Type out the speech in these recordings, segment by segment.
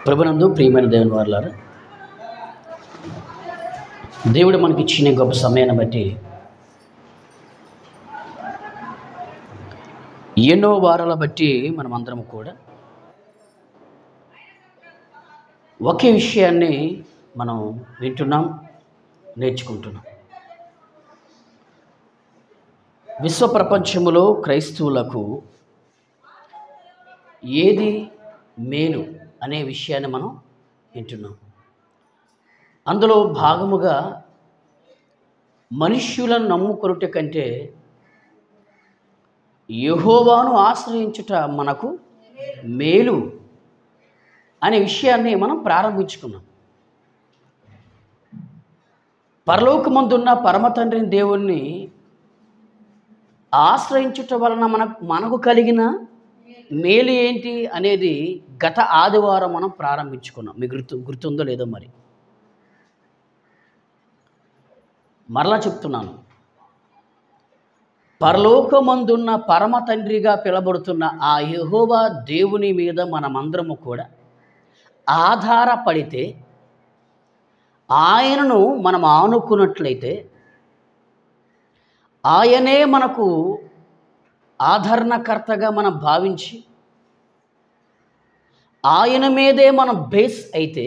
ప్రభునందు ప్రియమైన దేవుని వారలారా, దేవుడు మనకి ఇచ్చిన గొప్ప సమయాన్ని బట్టి ఎన్నో వారాల బట్టి మనమందరం కూడా ఒకే విషయాన్ని మనం వింటున్నాం, నేర్చుకుంటున్నాం. విశ్వ ప్రపంచములో క్రైస్తవులకు ఏది మేలు అనే విషయాన్ని మనం వింటున్నాం. అందులో భాగముగా మనుష్యులను నమ్ముకొనుట కంటే యెహోవాను ఆశ్రయించుట మనకు మేలు అనే విషయాన్ని మనం ప్రారంభించుకున్నాం. పరలోకమందున్న పరమ తండ్రిని దేవుణ్ణి ఆశ్రయించుట వలన మనకు కలిగిన మేలు ఏంటి అనేది గత ఆదివారం మనం ప్రారంభించుకున్నాం. మీకు గుర్తుందో లేదో మరి. మరలా చెప్తున్నాను, పరలోకమందున్న పరమ తండ్రిగా పిలబడుతున్న ఆ యెహోవా దేవుని మీద మనమందరము కూడా ఆధారపడితే, ఆయనను మనం ఆనుకున్నట్లయితే, ఆయనే మనకు ఆదరణకర్తగా మనం భావించి ఆయన మీదే మనం బేస్ అయితే,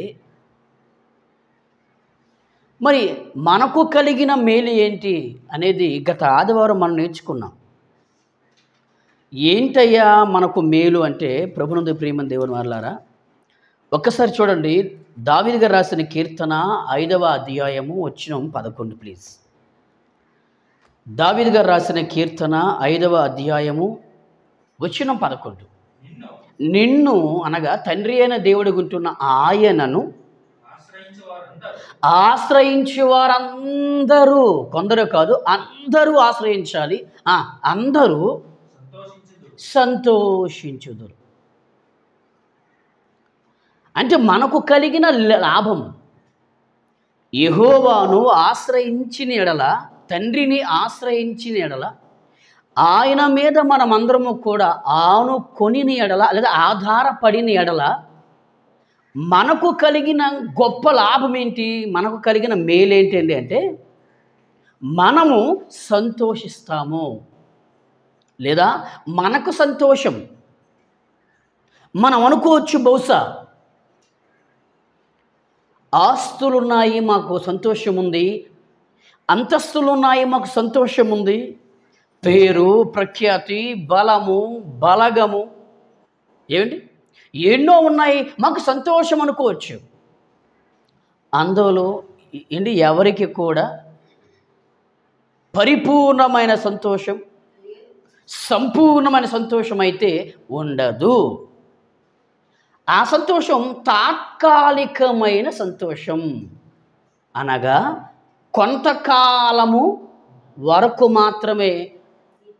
మరి మనకు కలిగిన మేలు ఏంటి అనేది గత ఆదివారం మనం నేర్చుకున్నాం. ఏంటయ్యా మనకు మేలు అంటే, ప్రభునందు ప్రియమైన దేవుని వారలారా, ఒక్కసారి చూడండి. దావీదు గారు రాసిన కీర్తన 5వ అధ్యాయము వచనం 11 ప్లీజ్. దావీదు గారు రాసిన కీర్తన 5వ అధ్యాయము వచనం 11. నిన్ను అనగా తండ్రి అయిన దేవుడు గుంటున్న ఆయనను ఆశ్రయించే వారందరూ, కొందరు కాదు అందరూ ఆశ్రయించాలి. అందరూ సంతోషించుదురు. అంటే మనకు కలిగిన లాభం, యెహోవాను ఆశ్రయించిన ఎడల, తండ్రిని ఆశ్రయించిన ఎడల, ఆయన మీద మనమందరము కూడా ఆనుకొని ఎడల లేదా ఆధారపడిన ఎడల మనకు కలిగిన గొప్ప లాభం ఏంటి, మనకు కలిగిన మేలేంటండి అంటే, మనము సంతోషిస్తాము. లేదా మనకు సంతోషం. మనం అనుకోవచ్చు, బహుశా ఆస్తులున్నాయి మాకు సంతోషం ఉంది, అంతస్తులున్నాయి మాకు సంతోషం ఉంది, పేరు ప్రఖ్యాతి బలము బలగము ఏమిటి ఎన్నో ఉన్నాయి మాకు సంతోషం అనుకోవచ్చు. అందులో ఎవరికి కూడా పరిపూర్ణమైన సంతోషం, సంపూర్ణమైన సంతోషం అయితే ఉండదు. ఆ సంతోషం తాత్కాలికమైన సంతోషం, అనగా కొంతకాలము వరకు మాత్రమే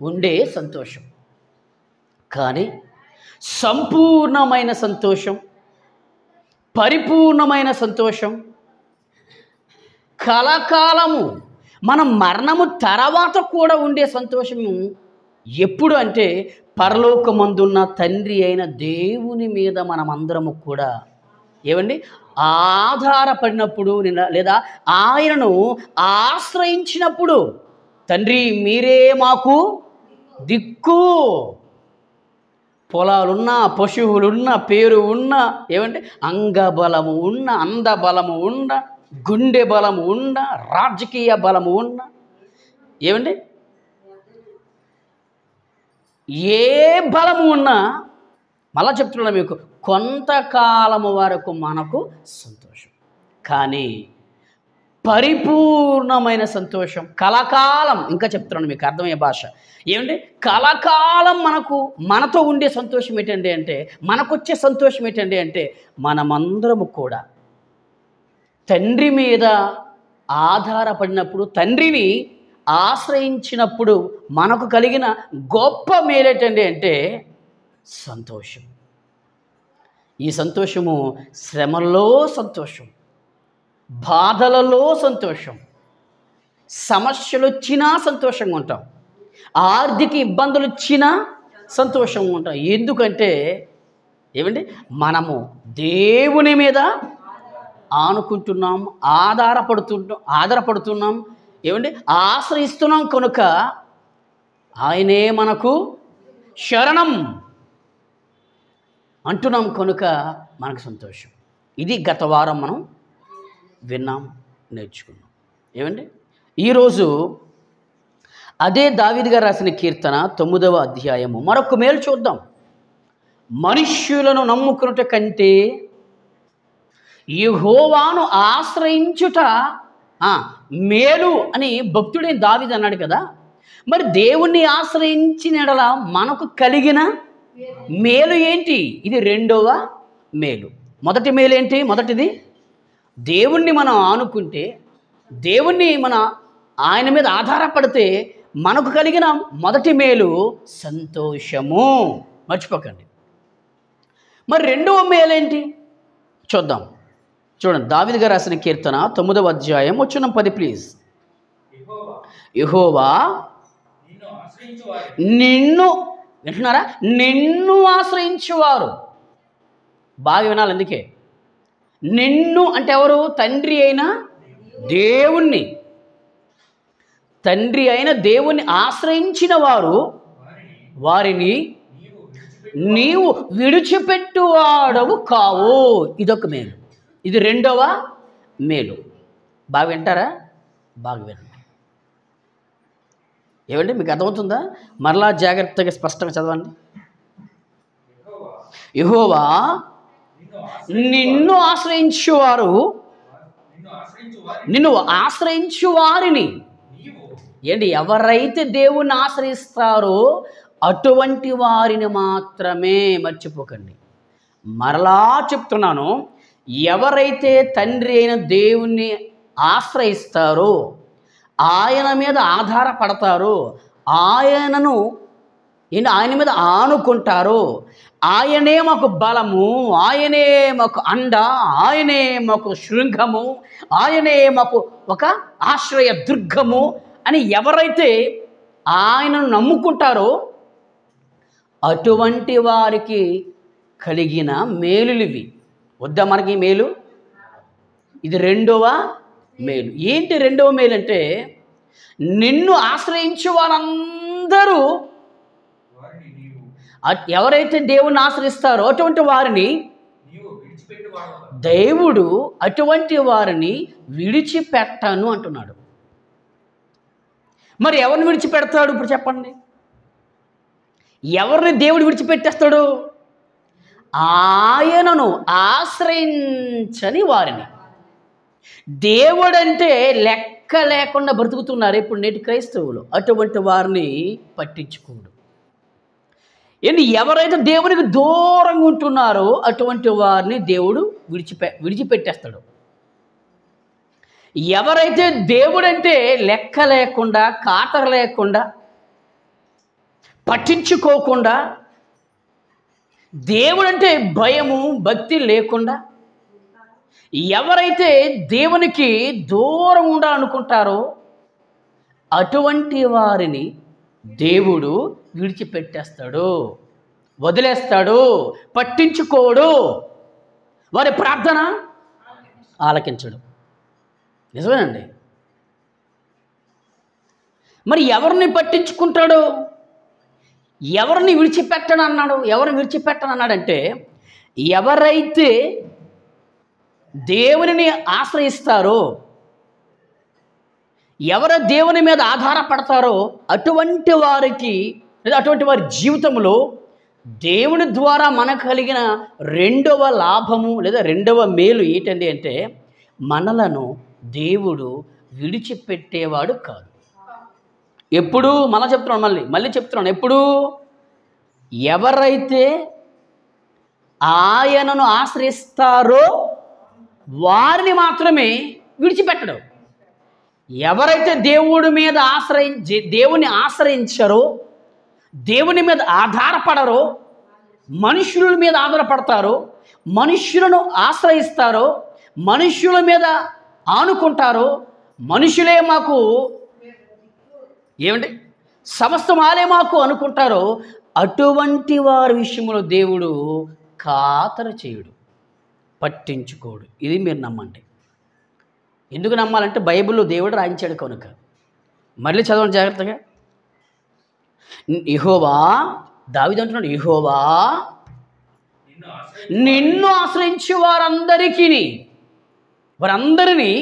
ఉండే సంతోషం. కానీ సంపూర్ణమైన సంతోషం, పరిపూర్ణమైన సంతోషం, కలకాలము, మన మరణము తర్వాత కూడా ఉండే సంతోషము ఎప్పుడు అంటే, పరలోకమందున్న తండ్రి అయిన దేవుని మీద మనమందరము కూడా ఆధారపడినప్పుడు లేదా ఆయనను ఆశ్రయించినప్పుడు, తండ్రి మీరే మాకు దిక్కు. పొలాలున్నా, పశువులున్నా, పేరు ఉన్నా, అంగబలము ఉన్న, అందబలము ఉన్న, గుండె బలము ఉన్న, రాజకీయ బలము ఉన్న, ఏ బలము ఉన్నా, మళ్ళా చెప్తున్నా మీకు, కొంతకాలము వరకు మనకు సంతోషం. కానీ పరిపూర్ణమైన సంతోషం, కలకాలం, ఇంకా చెప్తున్నాను మీకు అర్థమయ్యే భాష, కలకాలం మనతో ఉండే సంతోషం ఏంటండి అంటే, మనకొచ్చే సంతోషం ఏంటండి అంటే, మనమందరము కూడా తండ్రి మీద ఆధారపడినప్పుడు, తండ్రిని ఆశ్రయించినప్పుడు మనకు కలిగిన గొప్ప మేలేటండి అంటే సంతోషం. ఈ సంతోషము శ్రమల్లో సంతోషం, బాధలలో సంతోషం, సమస్యలు వచ్చినా సంతోషంగా ఉంటాం, ఆర్థిక ఇబ్బందులు వచ్చినా సంతోషంగా ఉంటాం. ఎందుకంటే ఏమండి, మనము దేవుని మీద ఆనుకుంటున్నాం, ఆధారపడుతున్నాం, ఏమండి, ఆశ్రయిస్తున్నాం కనుక ఆయనే మనకు శరణం అంటున్నాం కనుక మనకు సంతోషం. ఇది గత వారం మనం విన్నాం, నేర్చుకున్నాం. ఏమండి, ఈరోజు అదే దావీదు గారు రాసిన కీర్తన 9వ అధ్యాయము మరొక మేలు చూద్దాం. మనుష్యులను నమ్ముకునుట కంటే యెహోవాను ఆశ్రయించుట మేలు అని భక్తుడైన దావీదు అన్నాడు కదా. మరి దేవుణ్ణి ఆశ్రయించిన యెడల మనకు కలిగిన మేలు ఏంటి? ఇది రెండవ మేలు. మొదటి మేలు ఏంటి? మొదటిది, దేవుణ్ణి మనం ఆనుకుంటే, దేవుణ్ణి ఆయన మీద ఆధారపడితే మనకు కలిగిన మొదటి మేలు సంతోషము. మర్చిపోకండి. మరి రెండవ మేలేంటి చూద్దాం. చూడండి, దావీదు గారు రాసిన కీర్తన 9వ అధ్యాయం వచనం 10 ప్లీజ్. యెహోవా నిన్ను, వింటున్నారా, నిన్ను ఆశ్రయించువారు. బాగా వినాలి. అందుకే నిన్ను అంటే ఎవరు? తండ్రి అయిన దేవుణ్ణి, తండ్రి అయిన దేవుణ్ణి ఆశ్రయించిన వారిని నీవు విడిచిపెట్టువాడవు కావు. ఇదొక మేలు. ఇది రెండవ మేలు. బాగా వింటారా? బాగా వినండి. ఏమండి, మీకు అర్థమవుతుందా? మరలా జాగ్రత్తగా స్పష్టంగా చదవండి. యెహోవా నిన్ను ఆశ్రయించు వారిని ఏంటి, ఎవరైతే దేవుణ్ణి ఆశ్రయిస్తారో అటువంటి వారిని మాత్రమే. మర్చిపోకండి, మరలా చెప్తున్నాను, ఎవరైతే తండ్రి అయిన దేవుణ్ణి ఆశ్రయిస్తారో, ఆయన మీద ఆధారపడతారో, ఆయన మీద ఆనుకుంటారో, ఆయనే మాకు బలము, ఆయనే మాకు అండ, ఆయనే మాకు శృంగము, ఆయనే మాకు ఒక ఆశ్రయ దుర్గము అని ఎవరైతే ఆయనను నమ్ముకుంటారో అటువంటి వారికి కలిగిన మేలులు ఇవి. వద్దా మనకి మేలు? ఇది రెండవ మేలు. ఏంటి రెండవ మేలు అంటే, నిన్ను ఆశ్రయించే వారందరూ, ఎవరైతే దేవుణ్ణి ఆశ్రయిస్తారో అటువంటి వారిని దేవుడు అటువంటి వారిని విడిచిపెట్టను అంటున్నాడు. మరి ఎవరిని విడిచిపెడతాడు? ఇప్పుడు చెప్పండి. ఎవరిని దేవుడు విడిచిపెట్టేస్తాడు? ఆయనను ఆశ్రయించని వారిని. దేవుడంటే లెక్క లేకుండా బ్రతుకుతున్నారు ఇప్పుడు నేటి క్రైస్తవులు. అటువంటి వారిని పట్టించుకోడు. ఎవరైతే దేవునికి దూరంగా ఉంటున్నారో అటువంటి వారిని దేవుడు విడిచిపెట్టేస్తాడు. ఎవరైతే దేవుడంటే లెక్క లేకుండా, కాతర లేకుండా, పట్టించుకోకుండా, దేవుడంటే భయము భక్తి లేకుండా ఎవరైతే దేవునికి దూరం ఉండాలనుకుంటారో అటువంటి వారిని దేవుడు విడిచిపెట్టేస్తాడు, వదిలేస్తాడు, పట్టించుకోడు, వారి ప్రార్థన ఆలకించడు. నిజమేనండి. మరి ఎవరిని పట్టించుకుంటాడు? ఎవరిని విడిచిపెట్టను అన్నాడు? ఎవరిని విడిచిపెట్టను అన్నాడంటే, ఎవరైతే దేవునిని ఆశ్రయిస్తారో, ఎవరు దేవుని మీద ఆధారపడతారో అటువంటి వారికి, లేదా అటువంటి వారి జీవితంలో దేవుని ద్వారా మనకు కలిగిన రెండవ లాభము లేదా రెండవ మేలు ఏంటండి అంటే, మనలను దేవుడు విడిచిపెట్టేవాడు కాదు. ఎప్పుడు? మళ్ళీ చెప్తున్నాను, ఎప్పుడు? ఎవరైతే ఆయనను ఆశ్రయిస్తారో వారిని మాత్రమే విడిచిపెట్టడు. ఎవరైతే దేవుని ఆశ్రయించరో, దేవుని మీద ఆధారపడరో, మనుషుల మీద ఆధారపడతారో, మనుష్యులను ఆశ్రయిస్తారో, మనుష్యుల మీద ఆనుకుంటారో, మనుషులే మాకు సమస్తమాలే మాకు అనుకుంటారో అటువంటి వారి విషయంలో దేవుడు ఖాతరు చేయుడు, పట్టించుకోడు. ఇది మీరు నమ్మండి. ఎందుకు నమ్మాలంటే బైబిల్లో దేవుడు రాయించాడు కనుక. మళ్ళీ చదవండి జాగ్రత్తగా. యెహోవా, దావీదు అంటున్నాడు, యెహోవా నిన్ను ఆశ్రయించే వారందరినీ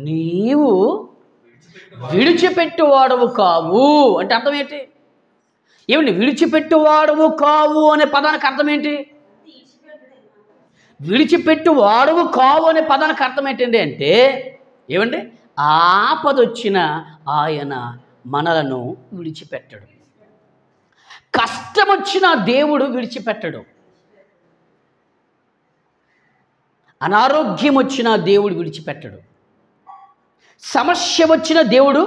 నీవు విడిచిపెట్టువాడవు కావు. అంటే అర్థం ఏంటి? ఏమండి, విడిచిపెట్టువాడవు కావు అనే పదానికి అర్థం ఏంటి? విడిచిపెట్టువాడవు కావు అనే పదానికి అర్థం ఏంటండి అంటే, ఏమండి, ఆపదొచ్చిన ఆయన మనలను విడిచిపెట్టడు. కష్టం వచ్చిన దేవుడు విడిచిపెట్టడు. అనారోగ్యం వచ్చిన దేవుడు విడిచిపెట్టడు. సమస్య వచ్చిన దేవుడు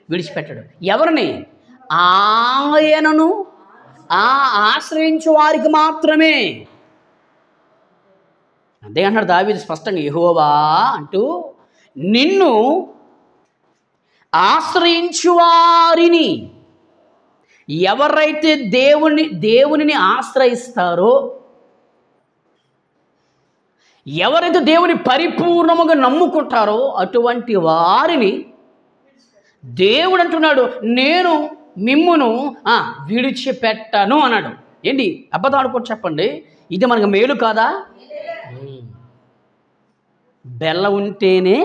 విడిచిపెట్టడు. ఎవరిని? ఆయనను ఆశ్రయించు వారికి మాత్రమే. అంతే అంటాడు దావీదు స్పష్టంగా, యెహోవా అంటూ నిన్ను ఆశ్రయించు వారిని, ఎవరైతే దేవునిని ఆశ్రయిస్తారో, ఎవరైతే దేవుని పరిపూర్ణముగా నమ్ముకుంటారో అటువంటి వారిని దేవుడు అంటున్నాడు, నేను మిమ్మును విడిచిపెట్టను అన్నాడు. ఏంటి అబద్ధం ఆడుకోండి, చెప్పండి, ఇది మనకు మేలు కాదా? బెల్లం ఉంటేనే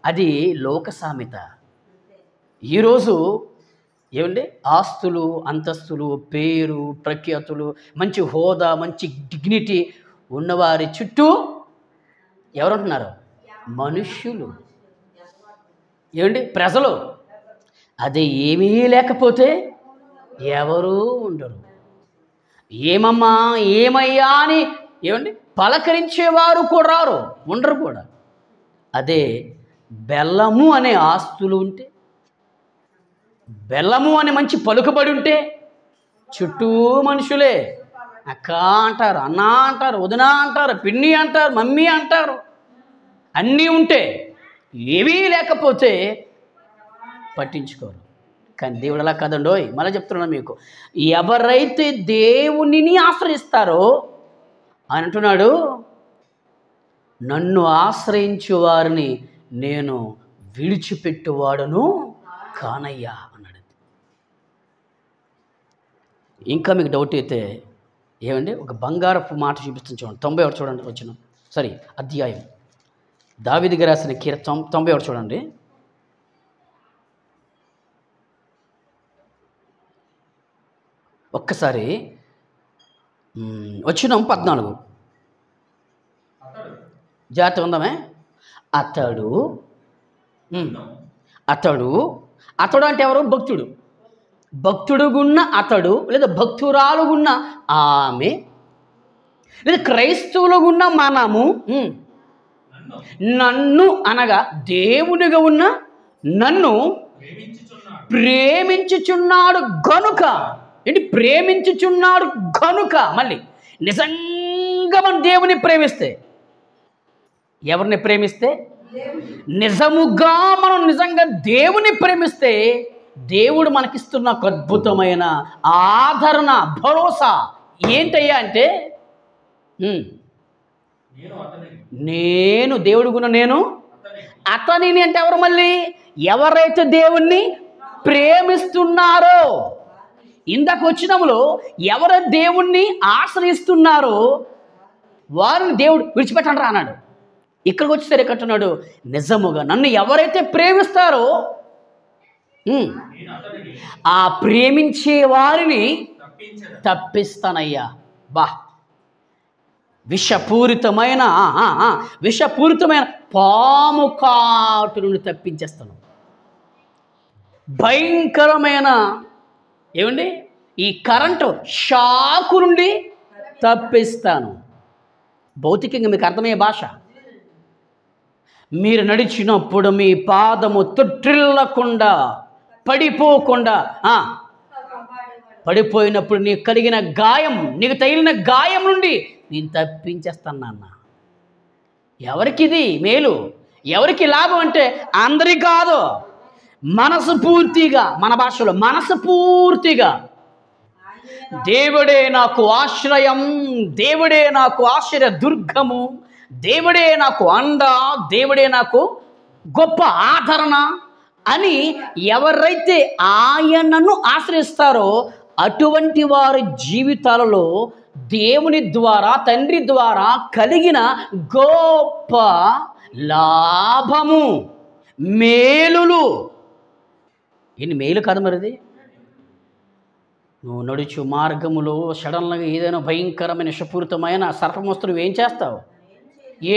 అది లోక సామెత. ఈరోజు ఏమండి, ఆస్తులు, అంతస్తులు, పేరు, ప్రఖ్యాతులు, మంచి హోదా, మంచి డిగ్నిటీ ఉన్నవారి చుట్టూ ఎవరుంటున్నారు? మనుష్యులు. ఏమండి, ప్రజలు. అదే ఏమీ లేకపోతే ఎవరూ ఉండరు. ఏమమ్మా, ఏమయ్యా అని ఏమండి పలకరించేవారు కూడా రారు, ఉండరు కూడా. అదే బెల్లము అనే ఆస్తులు ఉంటే, బెల్లము అనే మంచి పలుకుబడి ఉంటే చుట్టూ మనుషులే. అక్క అంటారు, అన్న అంటారు, వదిన అంటారు, పిన్ని అంటారు, మమ్మీ అంటారు. అన్నీ ఉంటే ఏమీ లేకపోతే పట్టించుకోరు. కానీ దేవుడు అలా కాదండోయ్. మళ్ళీ చెప్తున్నాను మీకు, ఎవరైతే దేవునిని ఆశ్రయిస్తారో ఆయన అంటున్నాడు, నన్ను ఆశ్రయించు వారిని నేను విడిచిపెట్టువాడను కానయ్యా అన్నాడు. ఇంకా మీకు డౌట్ అయితే ఏమండి, ఒక బంగారపు మాట చూపిస్తుంది చూడండి. 91 చూడండి వచ్చిన అధ్యాయం, దావీదుకి రాసిన కీర్తన 91 చూడండి. ఒక్కసారి వచ్చిన 14 జాగ్రత్త ఉందామే. అతడు అంటే ఎవరు? భక్తుడు. భక్తుడుగున్న అతడు, లేదా భక్తురాలుగున్న ఆమె, లేదా క్రైస్తవులుగున్న మనము నన్ను అనగా దేవునిగా ఉన్న నన్ను ప్రేమించుచున్నాడు గనుక. ఏంటి? ప్రేమించుచున్నాడు గనుక. మళ్ళీ నిజంగా మనం దేవుని ప్రేమిస్తే, ఎవరిని ప్రేమిస్తే, నిజముగా మనం నిజంగా దేవుని ప్రేమిస్తే దేవుడు మనకిస్తున్న ఒక అద్భుతమైన ఆదరణ, భరోసా ఏంటయ్యా అంటే, నేను దేవుడుగున్న నేను అతనిని అంటే ఎవరు? మళ్ళీ ఎవరైతే దేవుణ్ణి ప్రేమిస్తున్నారో, ఇందాక వచ్చినములో ఎవరైతే దేవుణ్ణి ఆశ్రయిస్తున్నారో వారిని దేవుడు విడిచిపెట్టండి అన్నాడు. ఇక్కడికి వచ్చేసరికి అంటున్నాడు, నిజముగా నన్ను ఎవరైతే ప్రేమిస్తారో ఆ ప్రేమించే వారిని తప్పిస్తానయ్యా. బా, విషపూరితమైన పాము కాటు నుండి తప్పించేస్తాను. భయంకరమైన ఏమండి ఈ కరెంటు షాకు నుండి తప్పిస్తాను. భౌతికంగా మీకు అర్థమయ్యే భాష. మీరు నడిచినప్పుడు మీ పాదము తొట్టిల్లకుండా, పడిపోకుండా, పడిపోయినప్పుడు నీకు కలిగిన గాయం, నీకు తగిలిన గాయం నుండి నేను తప్పించేస్తాను నాన్న. ఎవరికిది మేలు, ఎవరికి లాభం అంటే అందరికీ కాదు, మనసు పూర్తిగా, మన భాషలో మనసు పూర్తిగా దేవుడే నాకు ఆశ్రయం, దేవుడే నాకు ఆశ్రయ దుర్గము, దేవుడే నాకు అండ, దేవుడే నాకు గొప్ప ఆదరణ అని ఎవరైతే ఆయనను ఆశ్రయిస్తారో అటువంటి వారి జీవితాలలో దేవుని ద్వారా, తండ్రి ద్వారా కలిగిన గొప్ప లాభము, మేలులు. ఎన్ని మేలు కదా మరిది. నువ్వు నడుచు మార్గములో సడన్గా ఏదైనా భయంకరమైన విషపూరితమైన సర్పమొస్తు నువ్వేం చేస్తావు?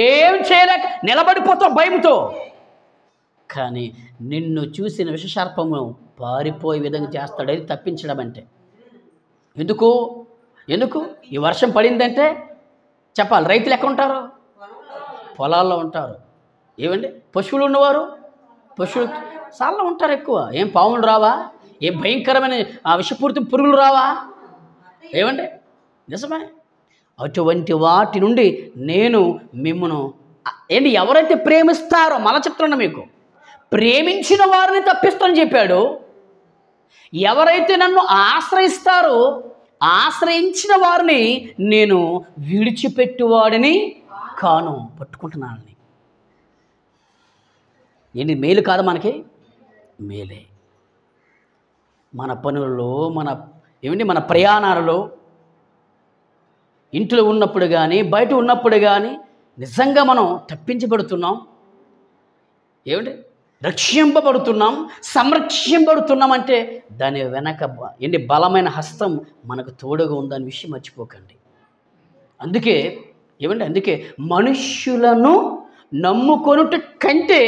ఏం చేయలేక నిలబడిపోతావు భయంతో. కానీ నిన్ను చూసిన విషసర్పము పారిపోయే విధంగా చేస్తాడు. అది తప్పించడం అంటే. ఎందుకు ఎందుకు ఈ వర్షం పడిందంటే చెప్పాలి. రైతులు ఎక్కడ ఉంటారు? పొలాల్లో ఉంటారు. ఏమండి పశువులు ఉన్నవారు పశువులు చాలా ఉంటారు ఎక్కువ. ఏం పాములు రావా? ఏం భయంకరమైన విషపూరిత పురుగులు రావా? ఏమండి నిజమే. అటువంటి వాటి నుండి నేను మిమ్మను ఏంటి ఎవరైతే ప్రేమిస్తారో, మళ్ళా చెప్తున్నా మీకు, ప్రేమించిన వారిని తప్పిస్తానని చెప్పాడు. ఎవరైతే నన్ను ఆశ్రయిస్తారో ఆశ్రయించిన వారిని నేను విడిచిపెట్టువాడిని కాను. పట్టుకుంటున్నానని. ఏంటి మేలు కాదు మనకి? మేలే. మన పనులలో, మన ప్రయాణాలలో, ఇంట్లో ఉన్నప్పుడు కానీ బయట ఉన్నప్పుడు కానీ నిజంగా మనం తప్పించబడుతున్నాం. ఏమిటి రక్షింపబడుతున్నాం, సంరక్షింపబడుతున్నాం అంటే దాని వెనక బలమైన హస్తం మనకు తోడుగా ఉందనే విషయం మర్చిపోకండి. అందుకే మనుష్యులను నమ్ముకొనుట కంటే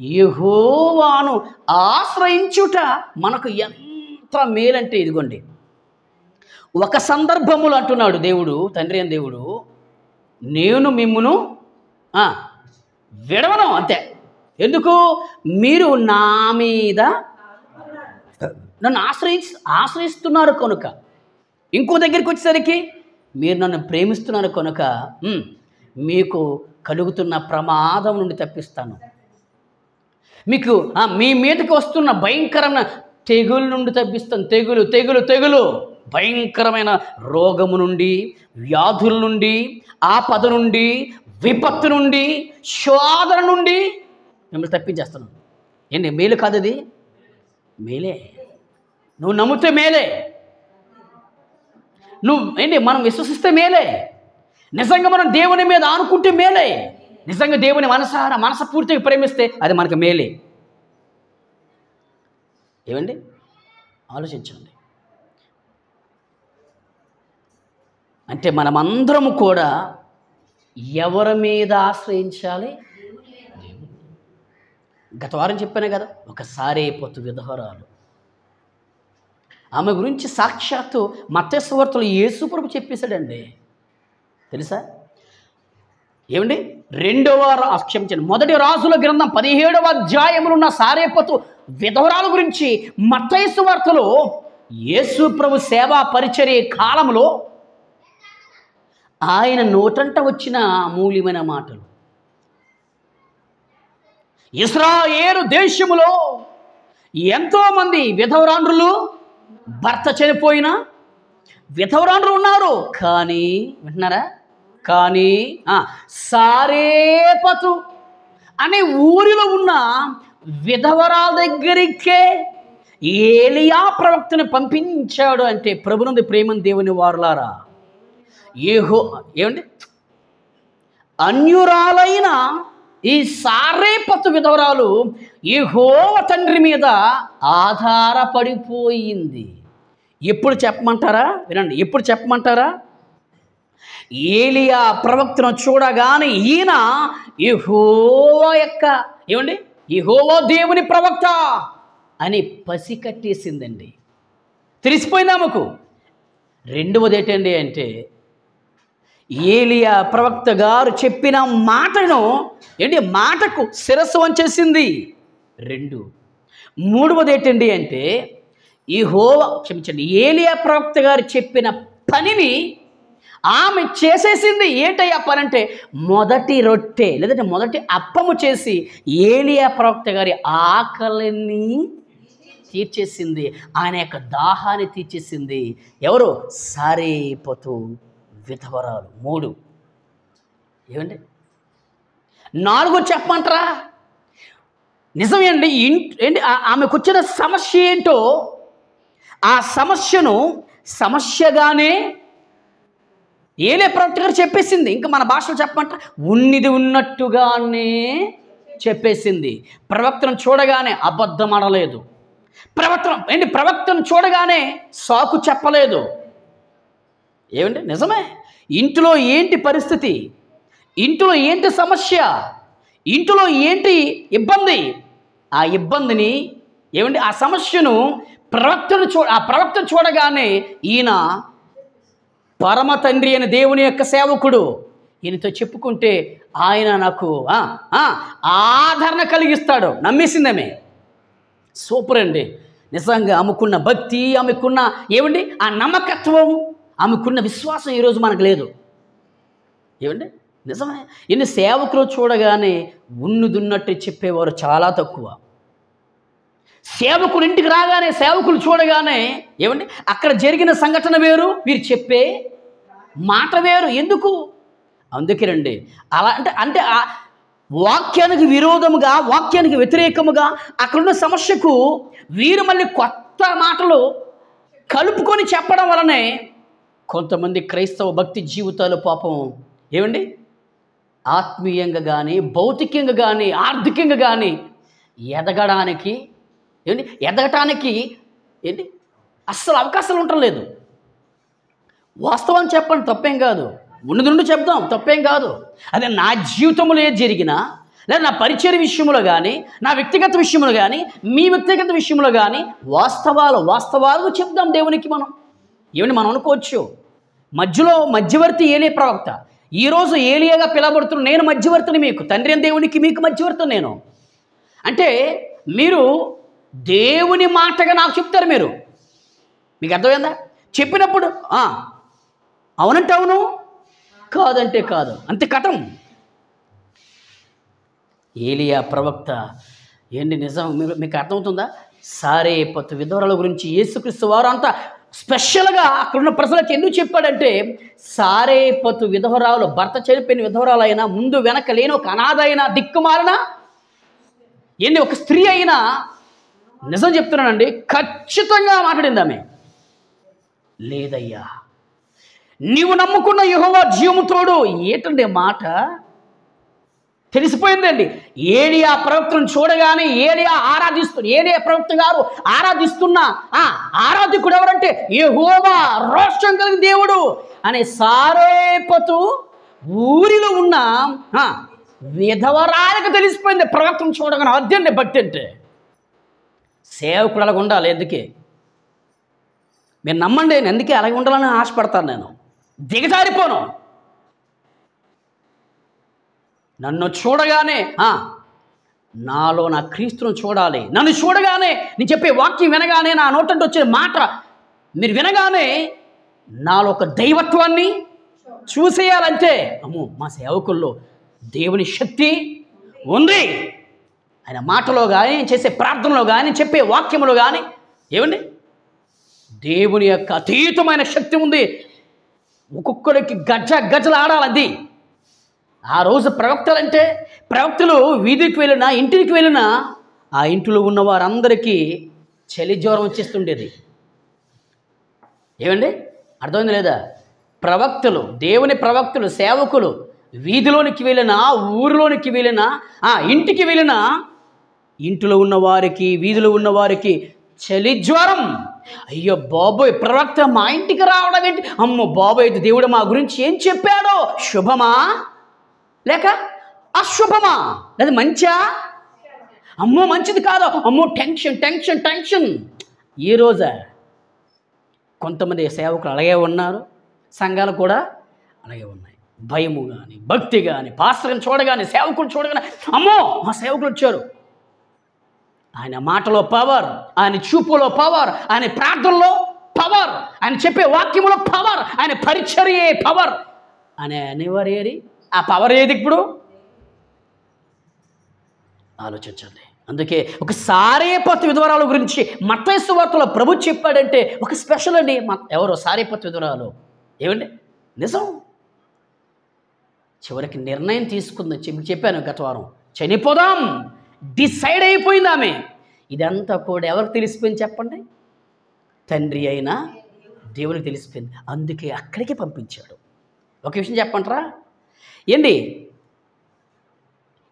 యెహోవాను ఆశ్రయించుట మనకు ఎంత మేలంటే, ఇదిగోండి ఒక సందర్భములు అంటున్నాడు దేవుడు, తండ్రి అని దేవుడు, నేను మిమ్మును విడవను అంతే. ఎందుకు? మీరు నా మీద నన్ను ఆశ్రయిస్తున్నారు కనుక. ఇంకో దగ్గరికి వచ్చేసరికి మీరు నన్ను ప్రేమిస్తున్నారు కనుక మీకు కలుగుతున్న ప్రమాదం నుండి తప్పిస్తాను. మీకు మీ మీదకి వస్తున్న భయంకరమైన తెగులు నుండి తప్పిస్తాను. తెగులు భయంకరమైన రోగము నుండి, వ్యాధుల నుండి, ఆపద నుండి, విపత్తు నుండి, శోధన నుండి మిమ్మల్ని తప్పించేస్తున్నాను. ఏంటి మేలు కాదు? అది మేలే. నువ్వు నమ్మితే మేలే. మనం విశ్వసిస్తే మేలే. నిజంగా మనం దేవుని మీద ఆనుకుంటే మేలే. నిజంగా దేవుని మనసపూర్తిగా ప్రేమిస్తే అది మనకు మేలే. ఏమండి ఆలోచించండి. అంటే మనమందరము కూడా ఎవరి మీద ఆశ్రయించాలి? గత వారం చెప్పానే కదా, ఒక సారేపొత్తు విధవరాలు. ఆమె గురించి సాక్షాత్తు మత్తయి సువార్తలో యేసు ప్రభు చెప్పేశాడండి. తెలుసా? ఏమండి మొదటి రాజుల గ్రంథం 17వ అధ్యాయములో ఉన్న సారేపొత్తు విధవరాలు గురించి మత్తయి సువార్తలో యేసు ప్రభు సేవా పరిచర్య కాలంలో ఆయన నోటంట వచ్చిన అమూల్యమైన మాటలు. ఇశ్రాయేలు దేశములో ఎంతోమంది విధవరాండ్రులు, భర్త చనిపోయిన విధవరాండ్రులు ఉన్నారు. కానీ వింటున్నారా? కానీ సారేపతు అనే ఊరిలో ఉన్న విధవరాల దగ్గరికే ఏలియా ప్రవక్తని పంపించాడు. అంటే ప్రభునందు ప్రేమను దేవుని వారులారా, ఏమండి అన్యురాలైన ఈ సారేపతు విధవరాలు యెహోవా తండ్రి మీద ఆధారపడిపోయింది. ఎప్పుడు చెప్పమంటారా? వినండి, ఎప్పుడు చెప్పమంటారా? ఏలియా ప్రవక్తను చూడగానే ఈయన యెహోవా దేవుని ప్రవక్త అని పసి కట్టేసిందండి. తెలిసిపోయింది ఆమెకు. రెండవది ఏంటండి అంటే ఏలియా ప్రవక్త గారు చెప్పిన మాటకు శిరస్సు వంచేసింది. మూడవది ఏంటండి అంటే ఏలియా ప్రవక్త గారు చెప్పిన పనిని ఆమె చేసేసింది. ఏంటయ్యా పని అంటే మొదటి రొట్టె లేదంటే మొదటి అప్పము చేసి ఏలియా ప్రవక్త గారి ఆకలిని తీర్చేసింది, ఆయన యొక్క దాహాన్ని తీర్చేసింది. ఎవరు? సారేపతు విధవరాలు. 3. ఏమండి 4 చెప్పమంటారా? నిజమేండి. ఏంటి ఆమెకు వచ్చిన సమస్య ఏంటో ఆ సమస్యను సమస్యగానే ఏలే ప్రవక్త గారు చెప్పేసింది. ఇంకా మన భాషలో చెప్పమంటారా? ఉన్నది ఉన్నట్టుగానే చెప్పేసింది. ప్రవక్తను చూడగానే అబద్ధం అనలేదు. ప్రవక్తను చూడగానే సాకు చెప్పలేదు. ఏమండి నిజమే. ఇంట్లో ఏంటి పరిస్థితి, ఇంట్లో ఏంటి సమస్య, ఇంట్లో ఏంటి ఇబ్బంది, ఆ ఇబ్బందిని ఏమండి ఆ సమస్యను ప్రవక్తను చూడగానే ఈయన పరమ తండ్రి అయిన దేవుని యొక్క సేవకుడు, ఈయనతో చెప్పుకుంటే ఆయన నాకు ఆదరణ కలిగిస్తాడు. నమ్మేసిందమే. సూపర్ అండి. నిజంగా ఆమెకున్న భక్తి, ఆమెకున్న ఏమండి ఆ నమ్మకత్వం, ఆమెకున్న విశ్వాసం ఈరోజు మనకు లేదు. ఏమండి నిజమే. ఇన్ని సేవకులు చూడగానే ఉన్నదున్నట్టు చెప్పేవారు చాలా తక్కువ. సేవకులు ఇంటికి రాగానే, సేవకులు చూడగానే ఏమండి అక్కడ జరిగిన సంఘటన వేరు, వీరు చెప్పే మాట వేరు. ఎందుకు? అందుకేనండి అలా అంటే ఆ వాక్యానికి విరోధముగా, వాక్యానికి వ్యతిరేకముగా అక్కడున్న సమస్యకు వీరు మళ్ళీ కొత్త మాటలు కలుపుకొని చెప్పడం వలనే కొంతమంది క్రైస్తవ భక్తి జీవితాలు పాపం ఏమండి ఆత్మీయంగా కానీ, భౌతికంగా కానీ, ఆర్థికంగా కానీ ఎదగడానికి ఏంటి అస్సలు అవకాశాలు ఉండటం లేదు. వాస్తవం చెప్పండి, తప్పేం కాదు. ఉన్నది చెప్దాం, తప్పేం కాదు. అదే నా జీవితంలో ఏది జరిగినా, లేదా నా పరిచయ విషయంలో కానీ, నా వ్యక్తిగత విషయంలో కానీ, మీ వ్యక్తిగత విషయంలో కానీ వాస్తవాలు చెప్దాం దేవునికి. మనం అనుకోవచ్చు మధ్యవర్తి ఏలే ప్రవక్త. ఈరోజు ఏలియాగా పిలవబడుతున్న నేను మధ్యవర్తిని, మీకు తండ్రి అయిన దేవునికి మీకు మధ్యవర్తిని నేను. అంటే మీరు దేవుని మాటగా నాకు చెప్తారు. మీకు అర్థమైందా? చెప్పినప్పుడు అవునంటే అవును, కాదంటే కాదు, అంతే కథం. ఏలియా ప్రవక్త ఏంటి నిజం మీకు అర్థమవుతుందా? సారేపతు విధవరాల గురించి యేసుక్రీస్తు వారు అంతా స్పెషల్గా అక్కడున్న ప్రజలకు ఎందుకు చెప్పాడంటే, సారేపతు విధవరాలు, భర్త చనిపోయిన విధవరాలైనా, ముందు వెనక లేని ఒక అనాథ అయినా, దిక్కుమాలిన ఒక స్త్రీ అయినా, నిజం చెప్తున్నానండి, ఖచ్చితంగా మాట్లాడింది ఆమె. లేదయ్యా, నీవు నమ్ముకున్న యెహోవా జీవము తోడు. ఏంటండి మాట? తెలిసిపోయిందండి. ఏలియా ప్రవక్తను చూడగానే ఏలియా ప్రవక్త గారు ఆరాధిస్తున్న ఆరాధికుడు ఎవరంటే యెహోవా, రోషం కలిగిన దేవుడు అనే సారేపతు ఊరిలో ఉన్న విధవరాలకు తెలిసిపోయింది ప్రవక్తను చూడగానే. అదండి భక్తి అంటే. సేవకుడు అలాగ ఉండాలి. ఎందుకే మీరు నమ్మండి, నేను ఎందుకే అలాగే ఉండాలని ఆశపడతాను. నేను దిగజారిపోను. నన్ను చూడగానే నాలో నా క్రీస్తును చూడాలి. నన్ను చూడగానే, నేను చెప్పే వాక్యం వినగానే, నా నోటంటే వచ్చే మాట మీరు వినగానే నాలో ఒక దైవత్వాన్ని చూసేయాలంటే, అమ్మో మా సేవకుల్లో దేవుని శక్తి ఉంది. ఆయన మాటలో కానీ, చేసే ప్రార్థనలో కానీ, చెప్పే వాక్యంలో కానీ ఏమండి దేవుని యొక్క అతీతమైన శక్తి ఉంది. ఒక్కొక్కరికి గజలు ఆడాలి. ఆ రోజు ప్రవక్తలు వీధికి వెళ్ళినా, ఇంటికి వెళ్ళినా, ఆ ఇంటిలో ఉన్న వారందరికీ చలి జ్వరం వచ్చేస్తుండేది. ఏమండి అర్థమైంది లేదా? దేవుని ప్రవక్తలు, సేవకులు వీధిలోనికి వెళ్ళినా, ఊరిలోనికి వెళ్ళినా, ఇంటికి వెళ్ళినా, ఇంటిలో ఉన్నవారికి, వీధిలో ఉన్నవారికి చలి జ్వరం. అయ్యో బాబోయ్, ప్రవక్త మా ఇంటికి రావడం ఏంటి? అమ్మో బాబోయ్, దేవుడు మా గురించి ఏం చెప్పాడో? శుభమా లేక అశుభమా? లేదా మంచా? అమ్మో మంచిది కాదు, అమ్మో టెన్షన్. ఈ రోజా కొంతమంది సేవకులు అలాగే ఉన్నారు, సంఘాలు కూడా అలాగే ఉన్నాయి. భయము కానీ, భక్తి కానీ, పాస్టర్ని చూడగానే, సేవకులు చూడగానే, అమ్మో మా సేవకులు వచ్చారు. ఆయన మాటలో పవర్, ఆయన చూపులో పవర్, ఆయన ప్రార్థనలో పవర్, ఆయన చెప్పే వాక్యములో పవర్, ఆయన పరిచర్యే పవర్ అనే అనేవారు. ఆ పవర్ ఏది ఇప్పుడు? ఆలోచించండి. అందుకే ఒక సారేపతు విధవరాల గురించి మత్తయి సువార్తలో ప్రభు చెప్పాడంటే ఒక స్పెషల్ అండి. ఎవరో సారేపతు విధవరాలు ఏమండి నిజం. చివరికి నిర్ణయం తీసుకుంది. చెప్పాను గత వారం, చనిపోదాం డిసైడ్ అయిపోయింది ఆమె. ఇదంతా కూడా ఎవరికి తెలిసిపోయింది చెప్పండి? తండ్రి అయినా దేవునికి తెలిసిపోయింది. అందుకే అక్కడికి పంపించాడు. ఒక విషయం చెప్పంటారా ఏంటి,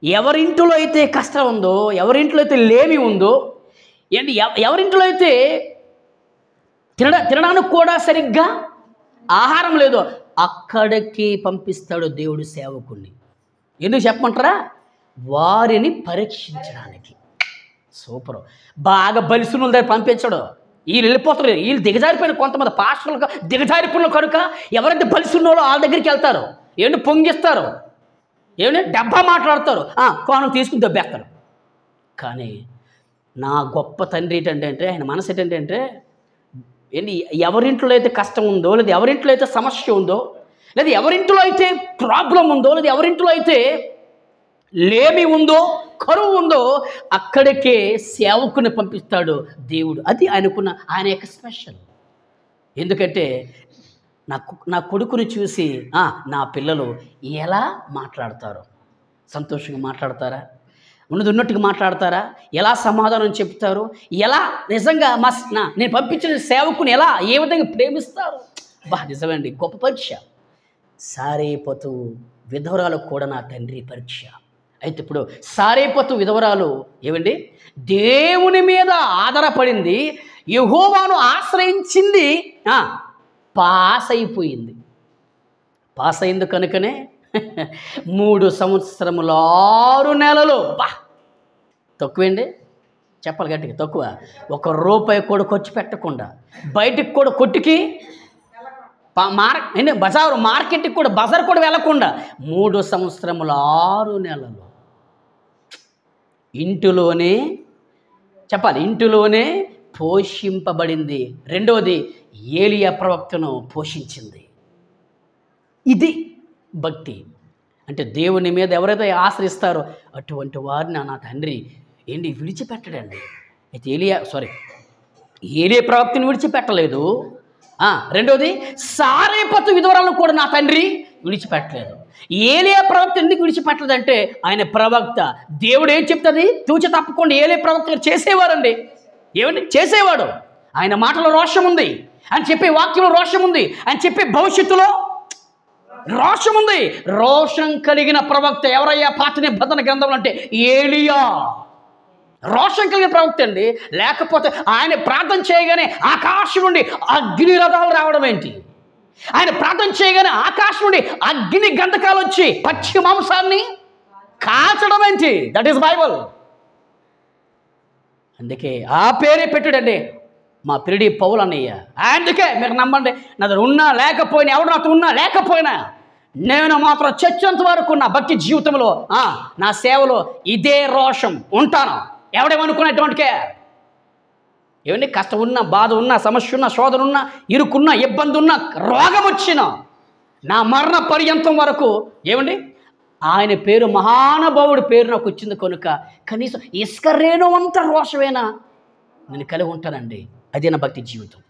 ఎవరింట్లో అయితే కష్టం ఉందో, ఎవరింట్లో అయితే లేమి ఉందో, ఏంటి ఎవరింట్లో అయితే తినడానికి కూడా సరిగ్గా ఆహారం లేదో అక్కడికి పంపిస్తాడు దేవుడు సేవకుణ్ణి. ఎందుకు చెప్పమంటారా? వారిని పరీక్షించడానికి. సూపర్. బాగా బలిసునుల దగ్గర పంపించడు. వీళ్ళు వెళ్ళిపోతారు. వీళ్ళు దిగజారిపోయిన కొంతమంది పాస్టర్లు దిగజారిపోయిన కనుక ఎవరైతే బలిసున్నారో వాళ్ళ దగ్గరికి వెళ్తారు. ఏంటి పొంగిస్తారు, ఏమంటే డబ్బా మాట్లాడతారు, కోణం తీసుకుని దెబ్బేస్తారు. కానీ నా గొప్ప తండ్రి ఏంటంటే, ఆయన మనసు ఏంటంటే, ఏంటి ఎవరింట్లో అయితే కష్టం ఉందో, లేదా ఎవరింట్లో అయితే సమస్య ఉందో, లేదా ఎవరింట్లో అయితే ప్రాబ్లం ఉందో, లేదా ఎవరింట్లో అయితే లేమి ఉందో, కరువు ఉందో అక్కడికే సేవకుని పంపిస్తాడు దేవుడు. అది ఆయన యొక్క స్పెషల్. ఎందుకంటే నా కొడుకుని చూసి నా పిల్లలు ఎలా మాట్లాడతారు, సంతోషంగా మాట్లాడతారా, ఉన్నట్టుగా మాట్లాడతారా, ఎలా సమాధానం చెప్తారు, ఎలా నిజంగా నేను పంపించిన సేవకుని ఎలా ఏ విధంగా ప్రేమిస్తారు. నిజమండి, గొప్ప పరీక్ష. సారేపతు విధవరాలకు కూడా నా తండ్రి పరీక్ష. అయితే ఇప్పుడు సారేపతు విధవరాలు ఏమండి దేవుని మీద ఆధారపడింది, యెహోవాను ఆశ్రయించింది, పాస్ అయిపోయింది. పాస్ అయింది కనుకనే 3 సంవత్సరములు 6 నెలలు. తక్కువేండి, చెప్పాలి గట్టిగా, తక్కువ. ₹1 కూడా ఖర్చు పెట్టకుండా, బయటికి కూడా కొట్టుకి మార్కెట్కి కూడా బజార్ కూడా వెళ్ళకుండా 3 సంవత్సరములు 6 నెలలు ఇంటిలోనే చెప్పాలి, ఇంటిలోనే పోషింపబడింది. రెండవది ఏలియా ప్రవక్తను పోషించింది. ఇది భక్తి అంటే. దేవుని మీద ఎవరైతే ఆశ్రయిస్తారో అటువంటి వారిని నా తండ్రి ఏంటి విడిచిపెట్టడండి. అయితే ఏలియా ప్రవక్తను విడిచిపెట్టలేదు. రెండవది సారేపతు విధవరాలను కూడా నా తండ్రి విడిచిపెట్టలేదు. ఏలియా ప్రవక్త ఎందుకు విడిచిపెట్టలేదంటే ఆయన ప్రవక్త. దేవుడు ఏం చెప్తుంది తూచి తప్పకుండా ఏలియా ప్రవక్త చేసేవారండి. ఏమండి చేసేవాడు. ఆయన మాటలో రోషం ఉంది, అని చెప్పే వాక్యంలో రోషం ఉంది, అని చెప్పే భవిష్యత్తులో రోషం ఉంది. రోషం కలిగిన ప్రవక్త ఎవరయ్యా పాత నిబంధన గ్రంథంలో అంటే ఏలియా. రోషం కలిగిన ప్రవక్త అండి. లేకపోతే ఆయన ప్రార్థన చేయగానే ఆకాశం నుండి అగ్ని రథాలు రావడం ఏంటి? ఆయన ప్రార్థన చేయగానే ఆకాశం నుండి అగ్ని గంధకాలు వచ్చి పచ్చి మాంసాన్ని కాల్చడం ఏంటి? That is Bible. అందుకే ఆ పేరే పెట్టాడండి మా పిరిడి పౌలు అన్నయ్య. అందుకే మీరు నమ్మండి, నా దగ్గర ఉన్నా లేకపోయినా, ఎవడు నాతో ఉన్నా లేకపోయినా, నేను మాత్రం చచ్చేంత వరకు నా భక్తి జీవితంలో నా సేవలో ఇదే రోషం ఉంటాను. ఎవడేమనుకునేటువంటికే ఏమండి కష్టం ఉన్నా, బాధ ఉన్నా, సమస్య ఉన్నా, శోధన ఉన్నా, ఇరుకున్నా, ఇబ్బంది ఉన్నా, రోగం వచ్చినా, నా మరణ పర్యంతం వరకు ఏమండి ఆయన పేరు మహానుభావుడి పేరు నాకు వచ్చింది కనుక కనీసం ఇసుక రేణు అంత రోషమైనా నేను కలిగి ఉంటానండి. అదే నా భక్తి జీవితం.